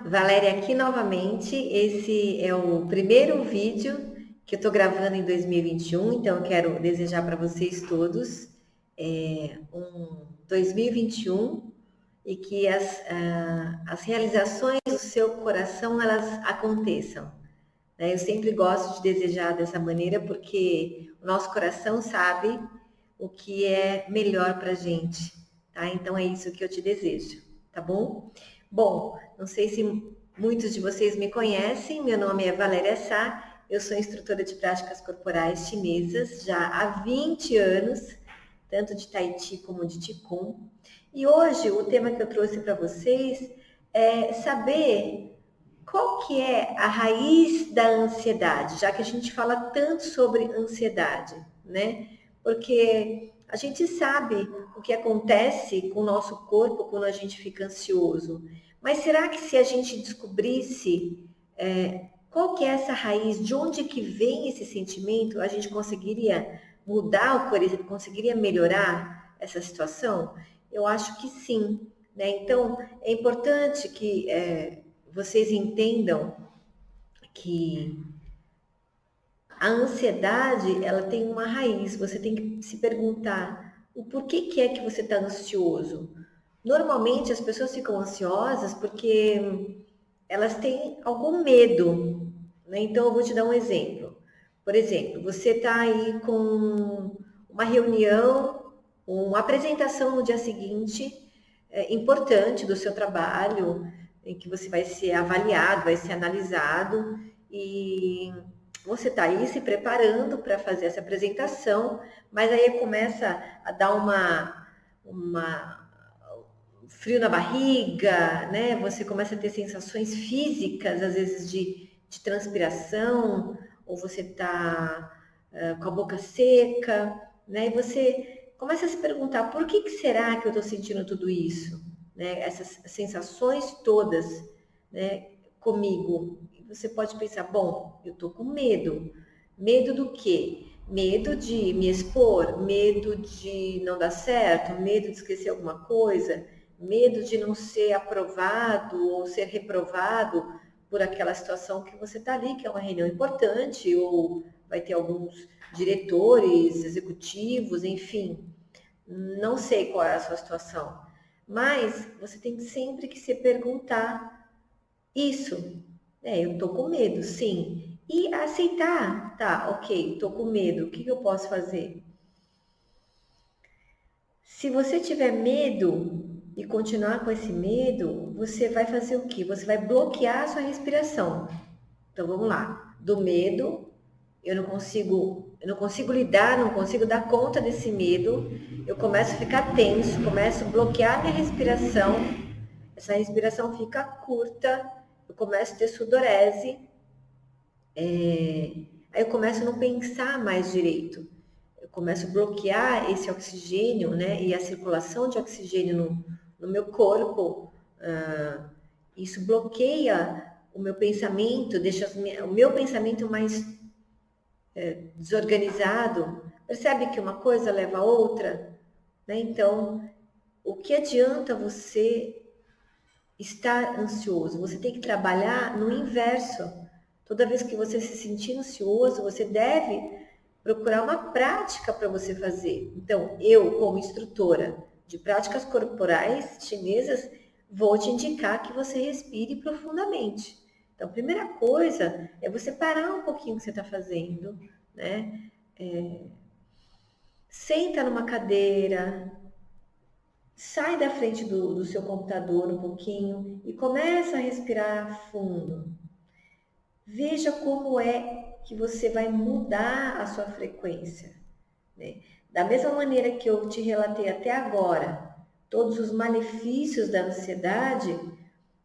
Valéria aqui novamente. Esse é o primeiro vídeo que eu estou gravando em 2021, então eu quero desejar para vocês todos um 2021 e que as realizações do seu coração elas aconteçam. Né? Eu sempre gosto de desejar dessa maneira porque o nosso coração sabe o que é melhor para a gente, tá? Então é isso que eu te desejo, tá bom? Bom, não sei se muitos de vocês me conhecem, meu nome é Valéria Sá, eu sou instrutora de práticas corporais chinesas já há 20 anos, tanto de Tai Chi como de Qigong. E hoje o tema que eu trouxe para vocês é saber qual que é a raiz da ansiedade, já que a gente fala tanto sobre ansiedade, né? Porque a gente sabe o que acontece com o nosso corpo quando a gente fica ansioso. Mas será que se a gente descobrisse qual que é essa raiz, de onde que vem esse sentimento, a gente conseguiria mudar, conseguiria melhorar essa situação? Eu acho que sim, né? Então, é importante que vocês entendam que a ansiedade, ela tem uma raiz. Você tem que se perguntar o porquê que é que você está ansioso. Normalmente as pessoas ficam ansiosas porque elas têm algum medo, né? Então eu vou te dar um exemplo. Por exemplo, você está aí com uma reunião, uma apresentação no dia seguinte, importante do seu trabalho, em que você vai ser avaliado, vai ser analisado, e você está aí se preparando para fazer essa apresentação, mas aí começa a dar uma frio na barriga, né? Você começa a ter sensações físicas, às vezes de transpiração, ou você está com a boca seca, né? E você começa a se perguntar por que será que eu estou sentindo tudo isso, né? Essas sensações todas, né? Comigo. E você pode pensar, bom, eu estou com medo. Medo do quê? Medo de me expor, medo de não dar certo, medo de esquecer alguma coisa, medo de não ser aprovado ou ser reprovado por aquela situação que você está ali, que é uma reunião importante, ou vai ter alguns diretores, executivos, enfim. Não sei qual é a sua situação, mas você tem sempre que se perguntar isso. Eu tô com medo, sim. E aceitar, tá, ok, tô com medo, o que eu posso fazer? Se você tiver medo e continuar com esse medo, você vai fazer o quê? Você vai bloquear a sua respiração. Então vamos lá. Do medo, eu não consigo lidar, não consigo dar conta desse medo. Eu começo a ficar tenso, começo a bloquear minha respiração. Essa respiração fica curta, eu começo a ter sudorese. Aí eu começo a não pensar mais direito. Eu começo a bloquear esse oxigênio, né? E a circulação de oxigênio no meu corpo. Isso bloqueia o meu pensamento, deixa o meu pensamento mais desorganizado. Percebe que uma coisa leva a outra, né? Então, o que adianta você estar ansioso? Você tem que trabalhar no inverso. Toda vez que você se sentir ansioso, você deve procurar uma prática para você fazer. Então, eu, como instrutora de práticas corporais chinesas, vou te indicar que você respire profundamente. Então, a primeira coisa é você parar um pouquinho o que você está fazendo, né? Senta numa cadeira, sai da frente do seu computador um pouquinho e começa a respirar fundo. Veja como é que você vai mudar a sua frequência, né? Da mesma maneira que eu te relatei até agora, todos os malefícios da ansiedade,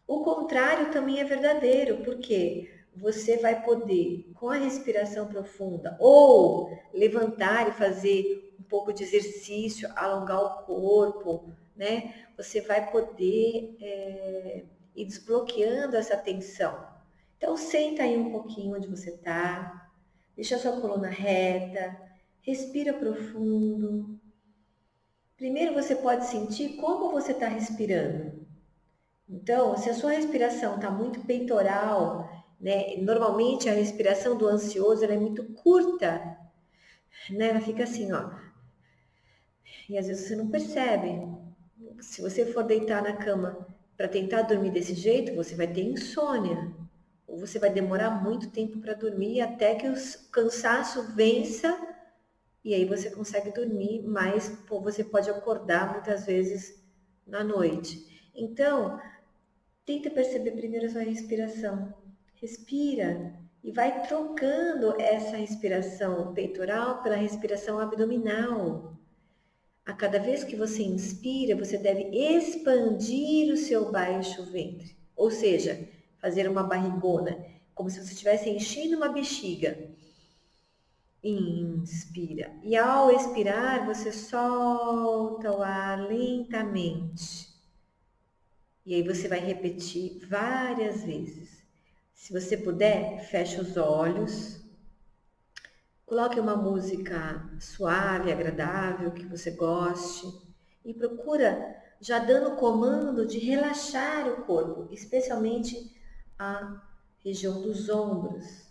o contrário também é verdadeiro, porque você vai poder, com a respiração profunda, ou levantar e fazer um pouco de exercício, alongar o corpo, né? Você vai poder ir desbloqueando essa tensão. Então, senta aí um pouquinho onde você está, deixa a sua coluna reta, respira profundo. Primeiro você pode sentir como você está respirando. Então, se a sua respiração está muito peitoral, né? Normalmente a respiração do ansioso ela é muito curta, né? Ela fica assim, ó. E às vezes você não percebe. Se você for deitar na cama para tentar dormir desse jeito, você vai ter insônia. Ou você vai demorar muito tempo para dormir até que o cansaço vença e aí você consegue dormir, mas pô, você pode acordar muitas vezes na noite. Então, tenta perceber primeiro a sua respiração. Respira e vai trocando essa respiração peitoral pela respiração abdominal. A cada vez que você inspira, você deve expandir o seu baixo ventre, ou seja, fazer uma barrigona, como se você estivesse enchendo uma bexiga. Inspira. E ao expirar, você solta o ar lentamente. E aí você vai repetir várias vezes. Se você puder, feche os olhos. Coloque uma música suave, agradável, que você goste. E procura já dando o comando de relaxar o corpo, especialmente a região dos ombros.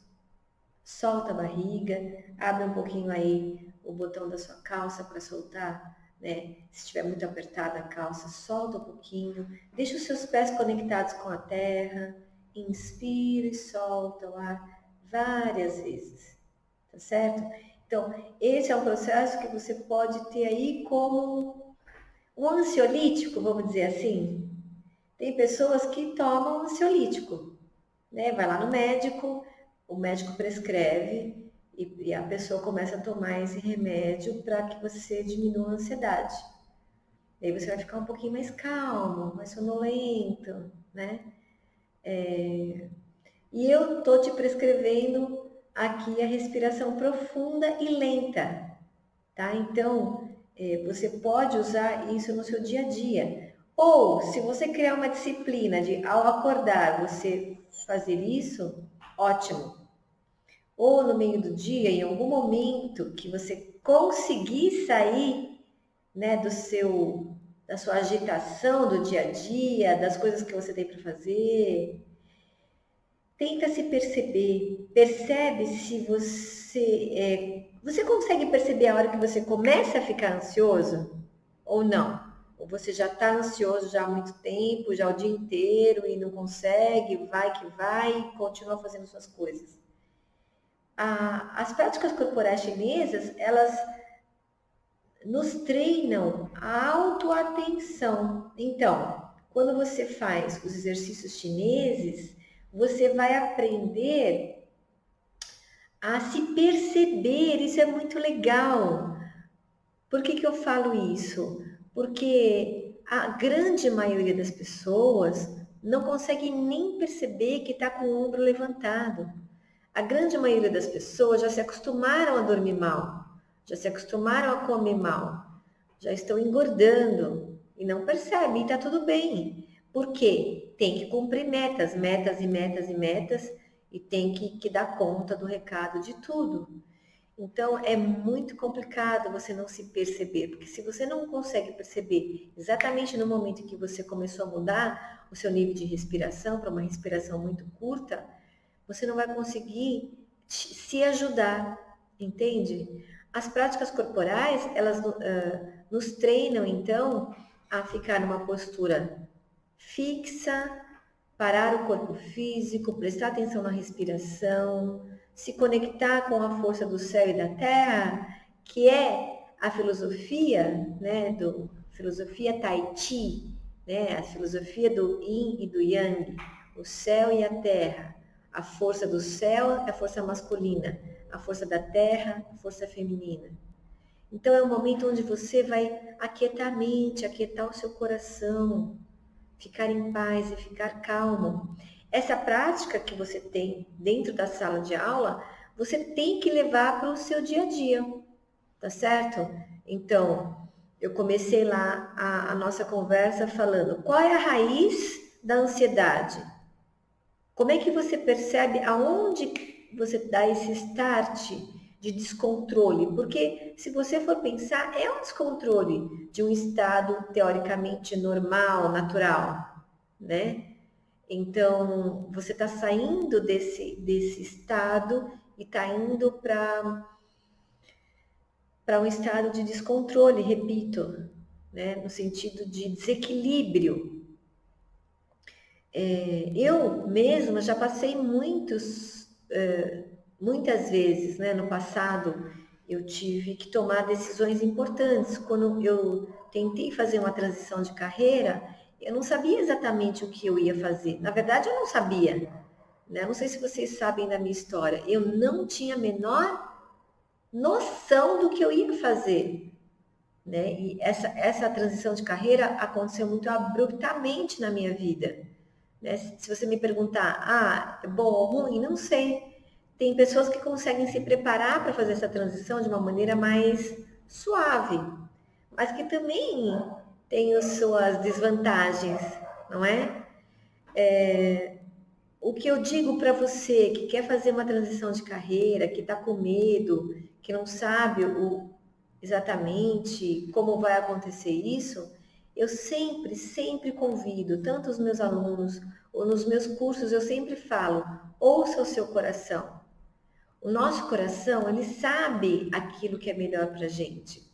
Solta a barriga, abre um pouquinho aí o botão da sua calça para soltar, né? Se estiver muito apertada a calça, solta um pouquinho, deixa os seus pés conectados com a terra, inspira e solta o ar várias vezes, tá certo? Então, esse é um processo que você pode ter aí como um ansiolítico, vamos dizer assim. Tem pessoas que tomam ansiolítico, né? Vai lá no médico, o médico prescreve e a pessoa começa a tomar esse remédio para que você diminua a ansiedade. Aí você vai ficar um pouquinho mais calmo, mais sonolento, né? E eu tô te prescrevendo aqui a respiração profunda e lenta, tá? Então, você pode usar isso no seu dia a dia. Ou, se você criar uma disciplina de, ao acordar, você fazer isso, ótimo. Ou no meio do dia, em algum momento que você conseguir sair, né, da sua agitação do dia a dia, das coisas que você tem para fazer, tenta se perceber, percebe se você consegue perceber a hora que você começa a ficar ansioso ou não? Ou você já está ansioso já há muito tempo, já o dia inteiro e não consegue, vai que vai e continua fazendo suas coisas. As práticas corporais chinesas, elas nos treinam a autoatenção. Então, quando você faz os exercícios chineses, você vai aprender a se perceber. Isso é muito legal. Por que eu falo isso? Porque a grande maioria das pessoas não consegue nem perceber que está com o ombro levantado. A grande maioria das pessoas já se acostumaram a dormir mal, já se acostumaram a comer mal, já estão engordando e não percebem, e está tudo bem. Por quê? Tem que cumprir metas, metas e metas e metas, e tem que dar conta do recado de tudo. Então é muito complicado você não se perceber, porque se você não consegue perceber exatamente no momento em que você começou a mudar o seu nível de respiração para uma respiração muito curta, você não vai conseguir se ajudar, entende? As práticas corporais, elas nos treinam, então, a ficar numa postura fixa, parar o corpo físico, prestar atenção na respiração, se conectar com a força do céu e da terra, que é a filosofia, né, filosofia Tai Chi, né, a filosofia do Yin e do Yang, o céu e a terra. A força do céu é a força masculina, a força da terra, a força feminina. Então é um momento onde você vai aquietar a mente, aquietar o seu coração, ficar em paz e ficar calmo. Essa prática que você tem dentro da sala de aula, você tem que levar para o seu dia a dia, tá certo? Então, eu comecei lá a nossa conversa falando qual é a raiz da ansiedade? Como é que você percebe aonde você dá esse start de descontrole? Porque se você for pensar, é um descontrole de um estado teoricamente normal, natural. né? Então, você está saindo desse estado e está indo para um estado de descontrole, repito, né? No sentido de desequilíbrio. Eu mesma já passei muitas vezes, né? No passado, eu tive que tomar decisões importantes. Quando eu tentei fazer uma transição de carreira, eu não sabia exatamente o que eu ia fazer. Na verdade, eu não sabia, né? Não sei se vocês sabem da minha história. Eu não tinha a menor noção do que eu ia fazer, né? E essa transição de carreira aconteceu muito abruptamente na minha vida, né? Se você me perguntar, é bom ou ruim, não sei. Tem pessoas que conseguem se preparar para fazer essa transição de uma maneira mais suave, mas que também tem as suas desvantagens, não é? O que eu digo para você que quer fazer uma transição de carreira, que está com medo, que não sabe exatamente como vai acontecer isso, eu sempre convido, tanto os meus alunos ou nos meus cursos, eu sempre falo, ouça o seu coração. O nosso coração, ele sabe aquilo que é melhor para a gente.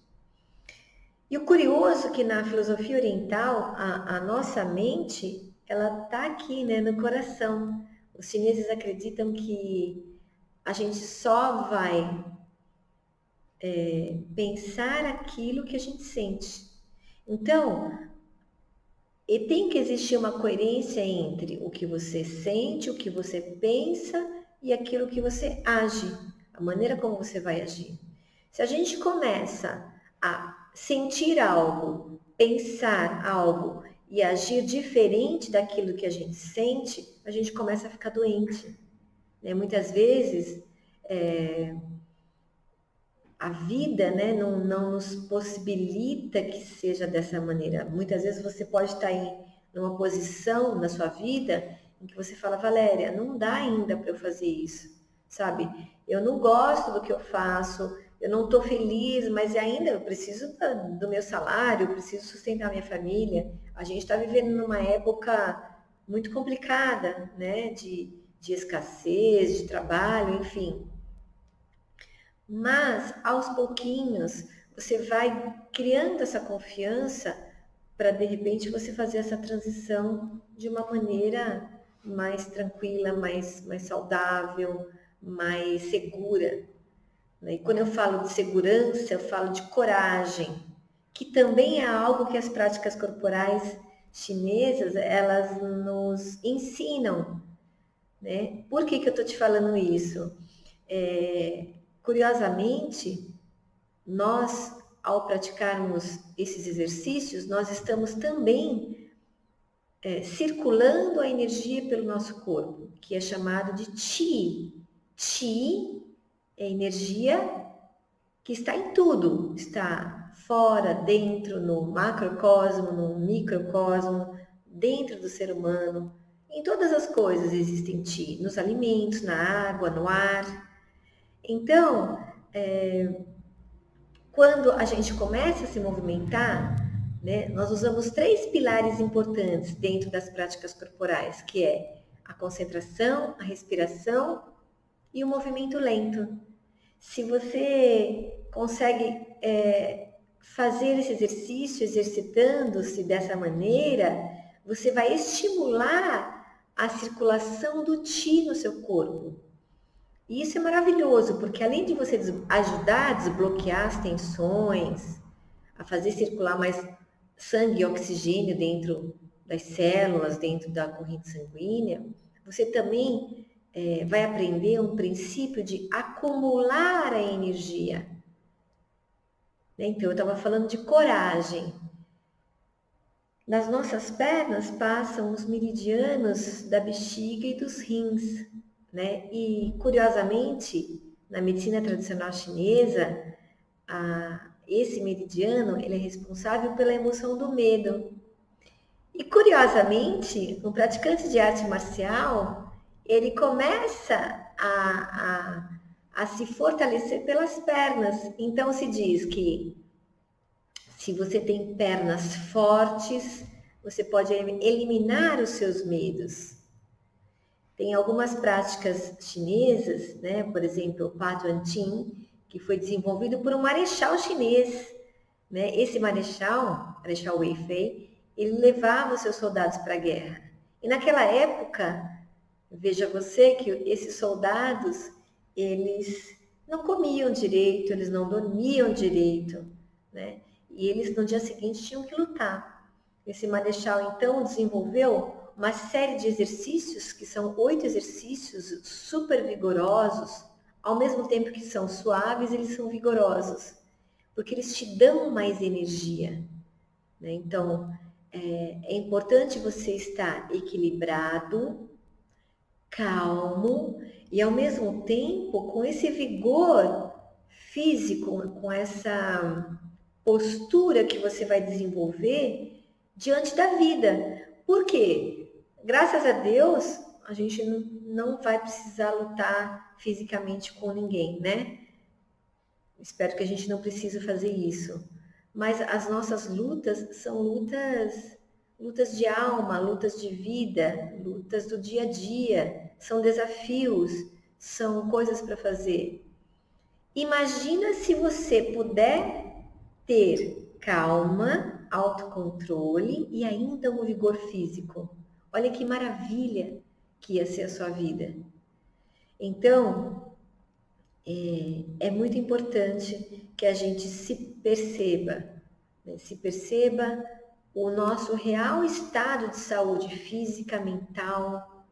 E o curioso é que na filosofia oriental, a nossa mente, ela está aqui, né, no coração. Os chineses acreditam que a gente só vai pensar aquilo que a gente sente. Então, e tem que existir uma coerência entre o que você sente, o que você pensa e aquilo que você age, a maneira como você vai agir. Se a gente começa a sentir algo, pensar algo e agir diferente daquilo que a gente sente, a gente começa a ficar doente, né? Muitas vezes a vida, né, não nos possibilita que seja dessa maneira. Muitas vezes você pode estar numa posição na sua vida em que você fala, Valéria, não dá ainda para eu fazer isso, sabe? Eu não gosto do que eu faço, eu não estou feliz, mas ainda eu preciso do meu salário, eu preciso sustentar minha família. A gente está vivendo numa época muito complicada, né, de escassez, de trabalho, enfim. Mas, aos pouquinhos, você vai criando essa confiança para, de repente, você fazer essa transição de uma maneira mais tranquila, mais saudável, mais segura, né? E quando eu falo de segurança, eu falo de coragem, que também é algo que as práticas corporais chinesas, elas nos ensinam, né? Por que eu estou te falando isso? Curiosamente, nós, ao praticarmos esses exercícios, nós estamos também circulando a energia pelo nosso corpo, que é chamado de Qi. Qi é energia que está em tudo, está fora, dentro, no macrocosmo, no microcosmo, dentro do ser humano. Em todas as coisas existem Qi, nos alimentos, na água, no ar. Então, quando a gente começa a se movimentar, né, nós usamos 3 pilares importantes dentro das práticas corporais, que é a concentração, a respiração e o movimento lento. Se você consegue fazer esse exercício, exercitando-se dessa maneira, você vai estimular a circulação do Qi no seu corpo. E isso é maravilhoso, porque além de você ajudar a desbloquear as tensões, a fazer circular mais sangue e oxigênio dentro das células, dentro da corrente sanguínea, você também vai aprender um princípio de acumular a energia. Então, eu estava falando de coragem. Nas nossas pernas passam os meridianos da bexiga e dos rins, né? E, curiosamente, na medicina tradicional chinesa, esse meridiano ele é responsável pela emoção do medo. E, curiosamente, um praticante de arte marcial, ele começa a se fortalecer pelas pernas. Então, se diz que se você tem pernas fortes, você pode eliminar os seus medos. Tem algumas práticas chinesas, né? Por exemplo, o Patuan Chin, que foi desenvolvido por um marechal chinês, né? Esse marechal Wei Fei, ele levava os seus soldados para a guerra. E naquela época, veja você que esses soldados, eles não comiam direito, eles não dormiam direito, né? E eles no dia seguinte tinham que lutar. Esse marechal então desenvolveu uma série de exercícios, que são 8 exercícios super vigorosos, ao mesmo tempo que são suaves, eles são vigorosos, porque eles te dão mais energia, né? Então, é importante você estar equilibrado, calmo e ao mesmo tempo com esse vigor físico, com essa postura que você vai desenvolver diante da vida. Por quê? Graças a Deus, a gente não vai precisar lutar fisicamente com ninguém, né? Espero que a gente não precise fazer isso. Mas as nossas lutas são lutas de alma, lutas de vida, lutas do dia a dia, são desafios, são coisas para fazer. Imagina se você puder ter calma, autocontrole e ainda um vigor físico. Olha que maravilha que ia ser a sua vida. Então, é muito importante que a gente se perceba, né? Se perceba o nosso real estado de saúde física, mental,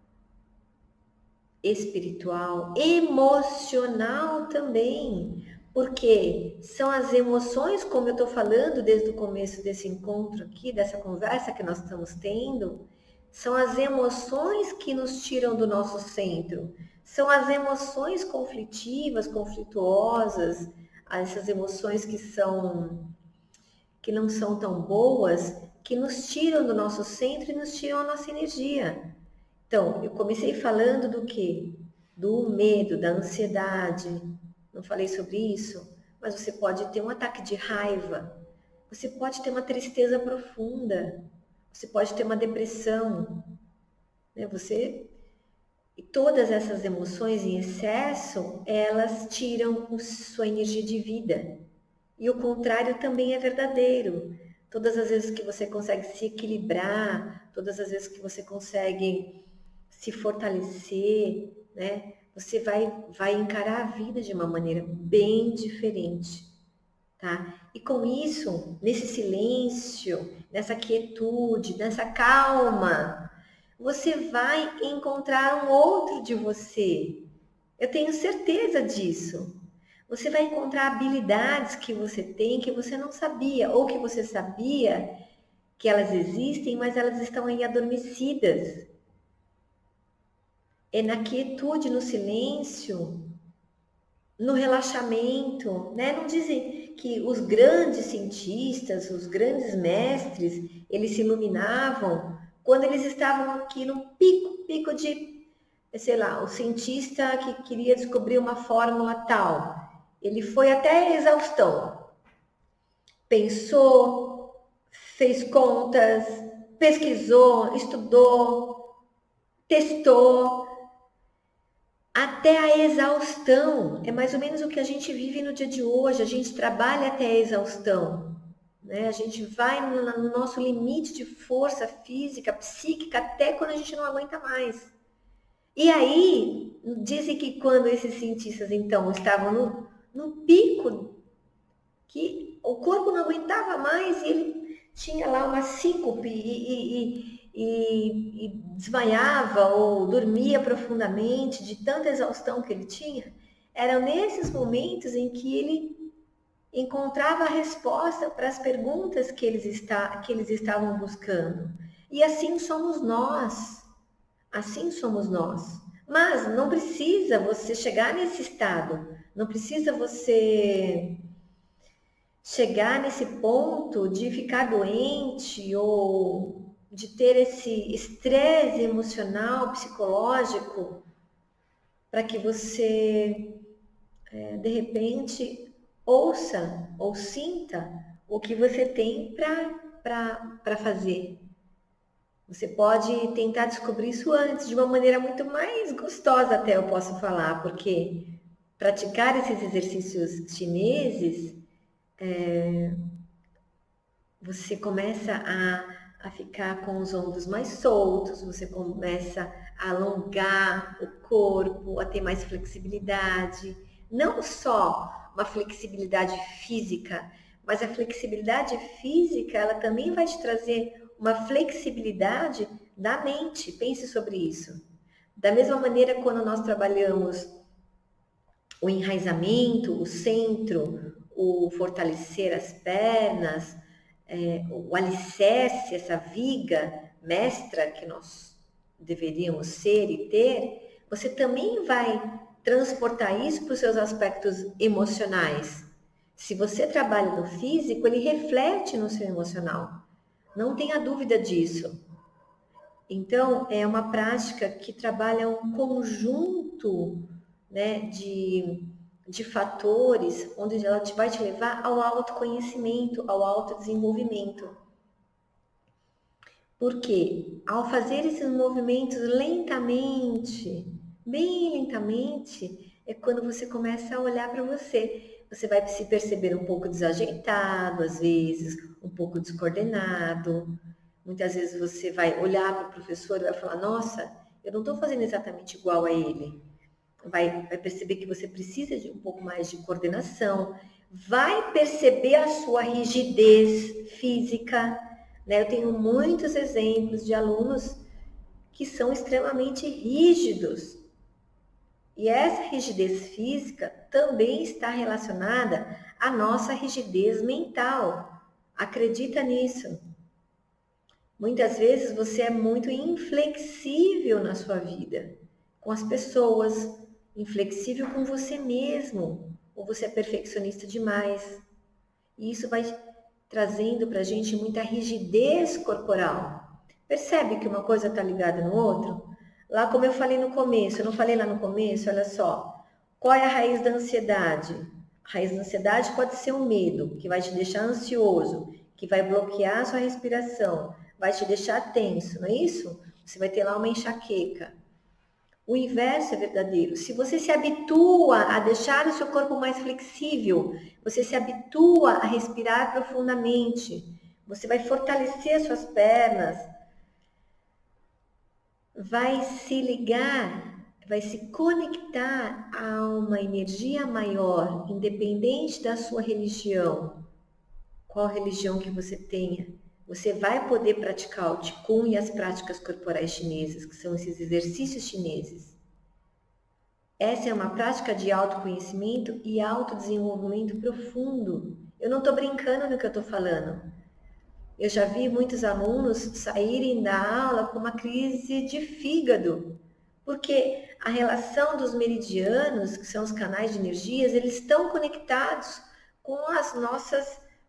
espiritual, emocional também, porque são as emoções, como eu estou falando desde o começo desse encontro aqui, dessa conversa que nós estamos tendo, são as emoções que nos tiram do nosso centro, são as emoções conflitivas, conflituosas, essas emoções que não são tão boas, que nos tiram do nosso centro e nos tiram a nossa energia. Então, eu comecei falando do quê? Do medo, da ansiedade. Não falei sobre isso, mas você pode ter um ataque de raiva. Você pode ter uma tristeza profunda. Você pode ter uma depressão, né? E todas essas emoções em excesso, elas tiram sua energia de vida. E o contrário também é verdadeiro. Todas as vezes que você consegue se equilibrar, todas as vezes que você consegue se fortalecer, né? Você vai encarar a vida de uma maneira bem diferente, tá? E com isso, nesse silêncio, nessa quietude, nessa calma, você vai encontrar um outro de você. Eu tenho certeza disso. Você vai encontrar habilidades que você tem que você não sabia, ou que você sabia que elas existem, mas elas estão aí adormecidas. É na quietude, no silêncio, no relaxamento, né? Não dizem que os grandes cientistas, os grandes mestres, eles se iluminavam quando eles estavam aqui num pico de, sei lá, o cientista que queria descobrir uma fórmula tal, ele foi até a exaustão, pensou, fez contas, pesquisou, estudou, testou, até a exaustão. É mais ou menos o que a gente vive no dia de hoje. A gente trabalha até a exaustão, né? A gente vai no nosso limite de força física, psíquica, até quando a gente não aguenta mais. E aí, dizem que quando esses cientistas, então, estavam no pico, que o corpo não aguentava mais e ele tinha lá uma síncope e desmaiava ou dormia profundamente de tanta exaustão que ele tinha, eram nesses momentos em que ele encontrava a resposta para as perguntas que eles estavam buscando. E assim somos nós. Assim somos nós. Mas não precisa você chegar nesse estado, não precisa você chegar nesse ponto de ficar doente ou de ter esse estresse emocional, psicológico, para que você, de repente, ouça ou sinta o que você tem para fazer. Você pode tentar descobrir isso antes, de uma maneira muito mais gostosa até eu posso falar, porque praticar esses exercícios chineses, você começa a ficar com os ombros mais soltos, você começa a alongar o corpo, a ter mais flexibilidade. Não só uma flexibilidade física, mas a flexibilidade física, ela também vai te trazer uma flexibilidade da mente. Pense sobre isso. Da mesma maneira, quando nós trabalhamos o enraizamento, o centro, o fortalecer as pernas, o alicerce, essa viga mestra que nós deveríamos ser e ter, você também vai transportar isso para os seus aspectos emocionais. Se você trabalha no físico, ele reflete no seu emocional. Não tenha dúvida disso. Então, é uma prática que trabalha um conjunto, né, de fatores, onde ela vai te levar ao autoconhecimento, ao autodesenvolvimento. Porque ao fazer esses movimentos lentamente, bem lentamente, é quando você começa a olhar para você. Você vai se perceber um pouco desajeitado, às vezes, um pouco descoordenado. Muitas vezes você vai olhar para o professor e vai falar: nossa, eu não estou fazendo exatamente igual a ele. Vai perceber que você precisa de um pouco mais de coordenação. Vai perceber a sua rigidez física, né? Eu tenho muitos exemplos de alunos que são extremamente rígidos. E essa rigidez física também está relacionada à nossa rigidez mental. Acredita nisso. Muitas vezes você é muito inflexível na sua vida, com as pessoas, inflexível com você mesmo, ou você é perfeccionista demais. E isso vai trazendo para a gente muita rigidez corporal. Percebe que uma coisa está ligada no outro? Lá, como eu falei no começo, eu não falei lá no começo, olha só. Qual é a raiz da ansiedade? A raiz da ansiedade pode ser o medo, que vai te deixar ansioso, que vai bloquear a sua respiração, vai te deixar tenso, não é isso? Você vai ter lá uma enxaqueca. O inverso é verdadeiro. Se você se habitua a deixar o seu corpo mais flexível, você se habitua a respirar profundamente, você vai fortalecer as suas pernas, vai se ligar, vai se conectar a uma energia maior, independente da sua religião. Qual religião que você tenha, você vai poder praticar o Qigong e as práticas corporais chinesas, que são esses exercícios chineses. Essa é uma prática de autoconhecimento e autodesenvolvimento profundo. Eu não estou brincando no que eu estou falando. Eu já vi muitos alunos saírem da aula com uma crise de fígado, porque a relação dos meridianos, que são os canais de energias, eles estão conectados com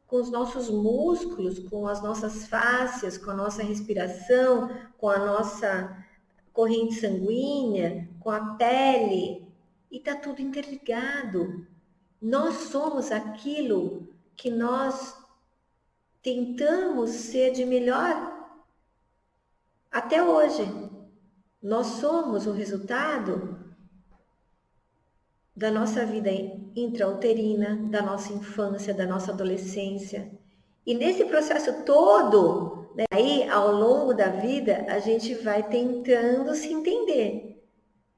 com os nossos músculos, com as nossas fáscias, com a nossa respiração, com a nossa corrente sanguínea, com a pele, e está tudo interligado. Nós somos aquilo que nós tentamos ser de melhor até hoje. Nós somos o resultado da nossa vida intrauterina, da nossa infância, da nossa adolescência. E nesse processo todo, né, aí ao longo da vida, a gente vai tentando se entender,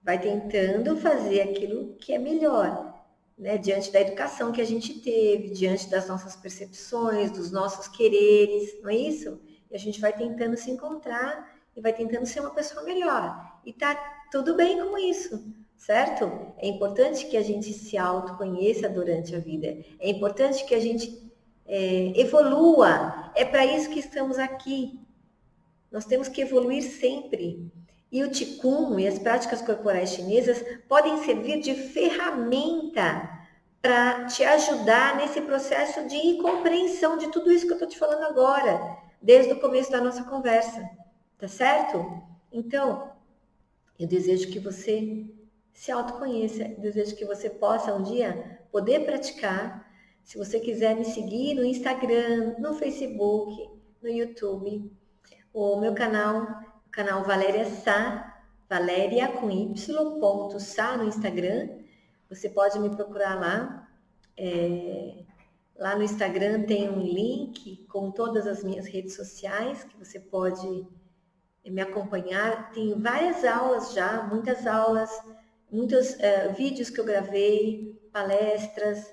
vai tentando fazer aquilo que é melhor, né, diante da educação que a gente teve, diante das nossas percepções, dos nossos quereres, não é isso? E a gente vai tentando se encontrar e vai tentando ser uma pessoa melhor. E tá tudo bem com isso, certo? É importante que a gente se autoconheça durante a vida. É importante que a gente evolua. É para isso que estamos aqui. Nós temos que evoluir sempre. E o Qigong e as práticas corporais chinesas podem servir de ferramenta para te ajudar nesse processo de compreensão de tudo isso que eu estou te falando agora, desde o começo da nossa conversa, tá certo? Então, eu desejo que você se autoconheça, desejo que você possa um dia poder praticar. Se você quiser me seguir no Instagram, no Facebook, no YouTube, o meu canal, o canal Valéria Sá, Valéria com Y, ponto Sá no Instagram. Você pode me procurar lá. Lá no Instagram tem um link com todas as minhas redes sociais que você pode me acompanhar. Tem várias aulas já, muitas aulas, muitos vídeos que eu gravei, palestras,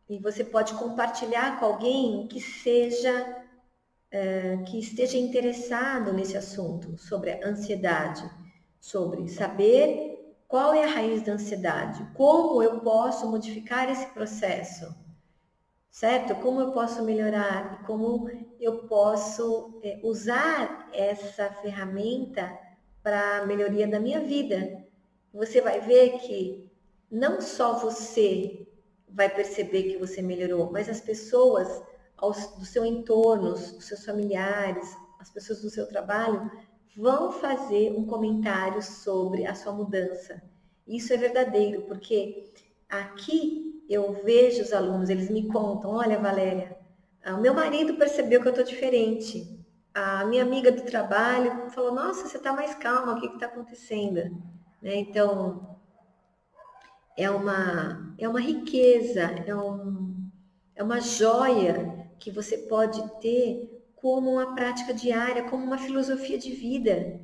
e você pode compartilhar com alguém que esteja interessado nesse assunto, sobre a ansiedade, sobre saber qual é a raiz da ansiedade, como eu posso modificar esse processo, certo? Como eu posso melhorar e como eu posso usar essa ferramenta para a melhoria da minha vida. Você vai ver que não só você vai perceber que você melhorou, mas as pessoas do seu entorno, os seus familiares, as pessoas do seu trabalho vão fazer um comentário sobre a sua mudança. Isso é verdadeiro, porque aqui eu vejo os alunos, eles me contam, olha, Valéria, o meu marido percebeu que eu estou diferente. A minha amiga do trabalho falou, nossa, você está mais calma, o que está acontecendo? Né? Então, é uma riqueza, é uma joia que você pode ter como uma prática diária, como uma filosofia de vida.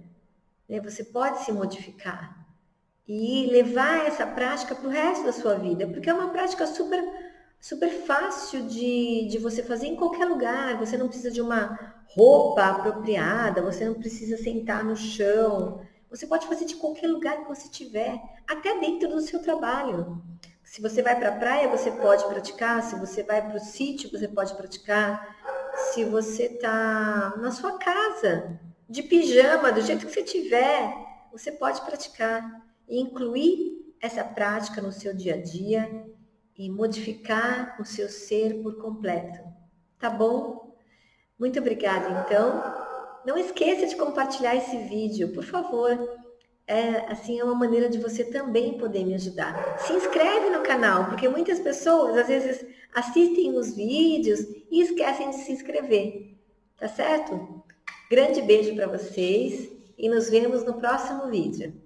Né? Você pode se modificar e levar essa prática para o resto da sua vida, porque é uma prática super, super fácil de você fazer em qualquer lugar. Você não precisa de uma roupa apropriada, você não precisa sentar no chão. Você pode fazer de qualquer lugar que você tiver, até dentro do seu trabalho. Se você vai para a praia, você pode praticar. Se você vai para o sítio, você pode praticar. Se você está na sua casa, de pijama, do jeito que você tiver, você pode praticar. E incluir essa prática no seu dia a dia e modificar o seu ser por completo. Tá bom? Muito obrigada, então. Não esqueça de compartilhar esse vídeo, por favor. Assim é uma maneira de você também poder me ajudar. Se inscreve no canal, porque muitas pessoas às vezes assistem os vídeos e esquecem de se inscrever. Tá certo? Grande beijo para vocês e nos vemos no próximo vídeo.